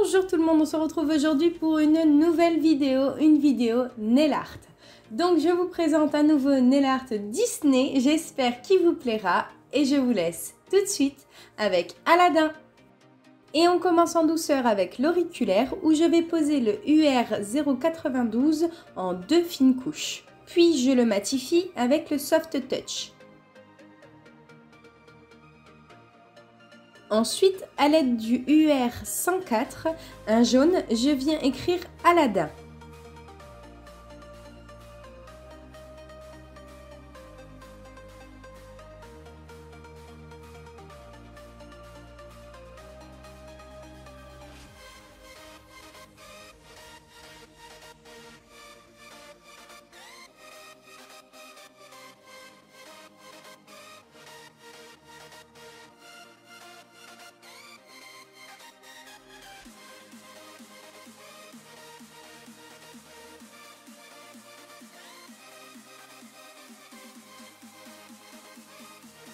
Bonjour tout le monde, on se retrouve aujourd'hui pour une nouvelle vidéo, une vidéo nail art. Donc je vous présente un nouveau nail art Disney, j'espère qu'il vous plaira et je vous laisse tout de suite avec Aladdin. Et on commence en douceur avec l'auriculaire où je vais poser le UR092 en 2 fines couches. Puis je le matifie avec le Soft Touch. Ensuite, à l'aide du UR104, un jaune, je viens écrire Aladdin.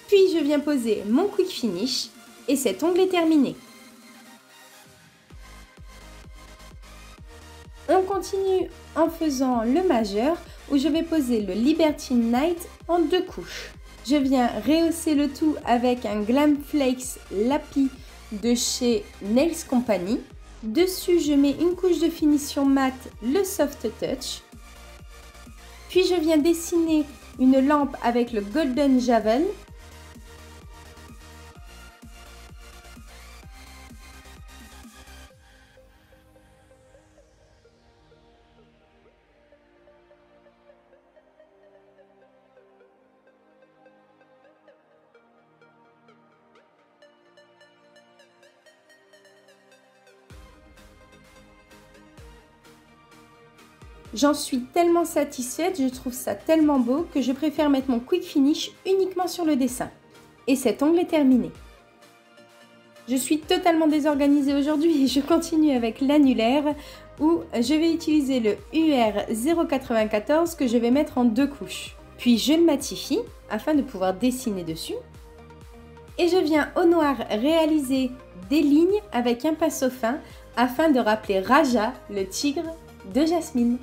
Puis je viens poser mon quick finish et cet ongle est terminé. On continue en faisant le majeur où je vais poser le Libertine Night en 2 couches. Je viens rehausser le tout avec un Glam Flakes Lapis de chez Nails Company. Dessus, je mets une couche de finition mat, le Soft Touch. Puis je viens dessiner une lampe avec le Golden Javel. J'en suis tellement satisfaite, je trouve ça tellement beau que je préfère mettre mon quick finish uniquement sur le dessin. Et cet ongle est terminé. Je suis totalement désorganisée aujourd'hui et je continue avec l'annulaire où je vais utiliser le UR094 que je vais mettre en 2 couches. Puis je le matifie afin de pouvoir dessiner dessus. Et je viens au noir réaliser des lignes avec un pinceau fin afin de rappeler Raja, le tigre de Jasmine.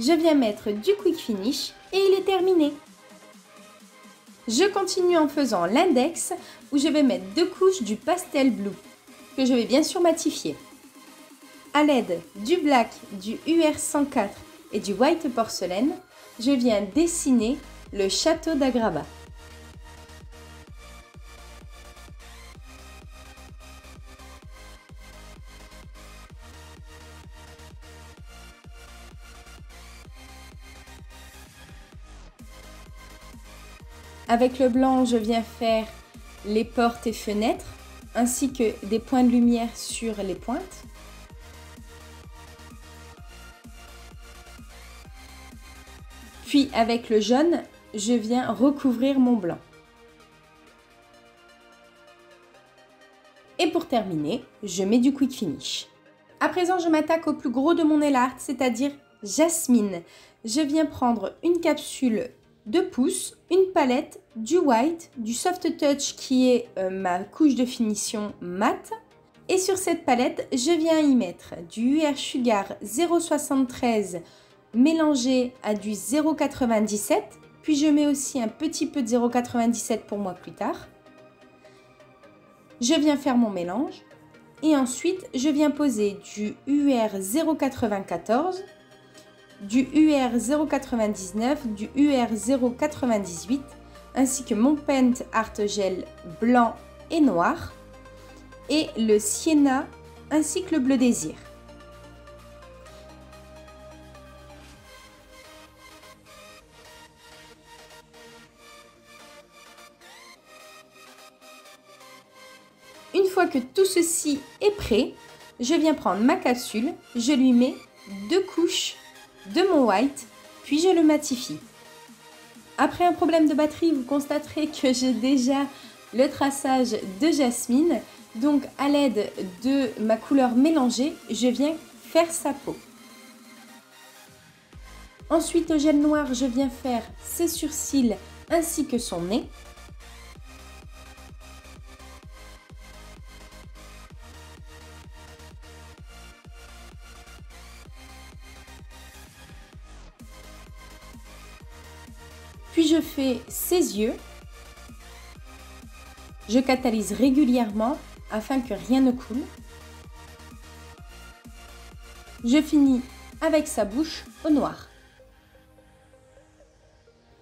Je viens mettre du quick finish et il est terminé. Je continue en faisant l'index où je vais mettre 2 couches du pastel blue que je vais bien sûr matifier. À l'aide du black, du UR104 et du white porcelaine, je viens dessiner le château d'Agrabah. Avec le blanc, je viens faire les portes et fenêtres, ainsi que des points de lumière sur les pointes. Puis avec le jaune, je viens recouvrir mon blanc. Et pour terminer, je mets du quick finish. À présent, je m'attaque au plus gros de mon nail art, c'est-à-dire Jasmine. Je viens prendre une capsule 2 pouces, une palette, du white, du soft touch qui est ma couche de finition mat. Et sur cette palette, je viens y mettre du UR Sugar 0,73 mélangé à du 0,97. Puis je mets aussi un petit peu de 0,97 pour moi plus tard. Je viens faire mon mélange. Et ensuite, je viens poser du UR 0,94. Du UR099, du UR098, ainsi que mon Paint Art Gel blanc et noir, et le Sienna, ainsi que le Bleu Désir. Une fois que tout ceci est prêt, je viens prendre ma capsule, je lui mets 2 couches de mon white, puis je le matifie. Après un problème de batterie, vous constaterez que j'ai déjà le traçage de Jasmine. Donc à l'aide de ma couleur mélangée, je viens faire sa peau. Ensuite, au gel noir, je viens faire ses sourcils ainsi que son nez. Puis je fais ses yeux. Je catalyse régulièrement afin que rien ne coule. Je finis avec sa bouche au noir.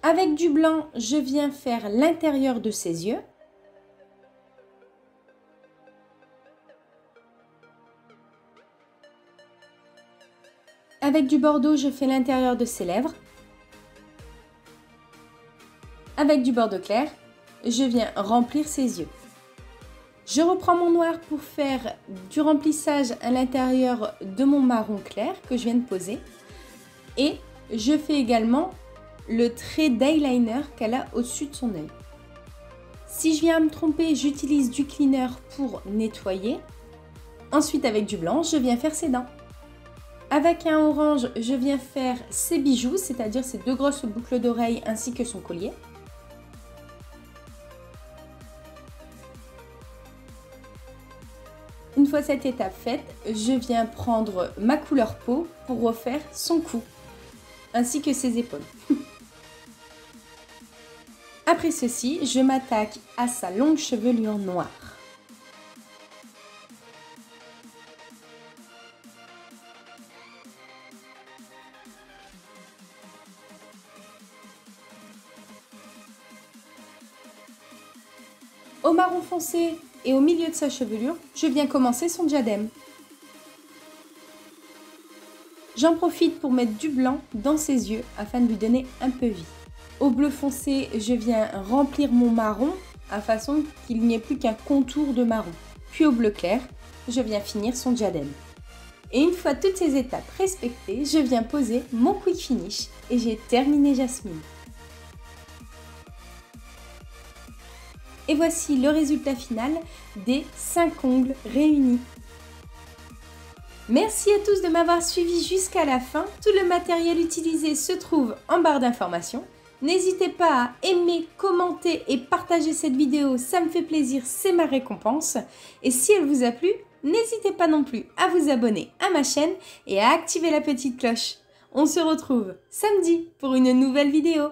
Avec du blanc, je viens faire l'intérieur de ses yeux. Avec du bordeaux, je fais l'intérieur de ses lèvres. Avec du bordeaux clair, je viens remplir ses yeux. Je reprends mon noir pour faire du remplissage à l'intérieur de mon marron clair que je viens de poser. Et je fais également le trait d'eyeliner qu'elle a au-dessus de son œil. Si je viens à me tromper, j'utilise du cleaner pour nettoyer. Ensuite, avec du blanc, je viens faire ses dents. Avec un orange, je viens faire ses bijoux, c'est-à-dire ses 2 grosses boucles d'oreilles ainsi que son collier. Une fois cette étape faite, je viens prendre ma couleur peau pour refaire son cou, ainsi que ses épaules. Après ceci, je m'attaque à sa longue chevelure noire. Au marron foncé et au milieu de sa chevelure, je viens commencer son diadème. J'en profite pour mettre du blanc dans ses yeux afin de lui donner un peu vie. Au bleu foncé, je viens remplir mon marron à façon qu'il n'y ait plus qu'un contour de marron. Puis au bleu clair, je viens finir son diadème. Et une fois toutes ces étapes respectées, je viens poser mon quick finish et j'ai terminé Jasmine. Et voici le résultat final des 5 ongles réunis. Merci à tous de m'avoir suivi jusqu'à la fin. Tout le matériel utilisé se trouve en barre d'informations. N'hésitez pas à aimer, commenter et partager cette vidéo, ça me fait plaisir, c'est ma récompense. Et si elle vous a plu, n'hésitez pas non plus à vous abonner à ma chaîne et à activer la petite cloche. On se retrouve samedi pour une nouvelle vidéo.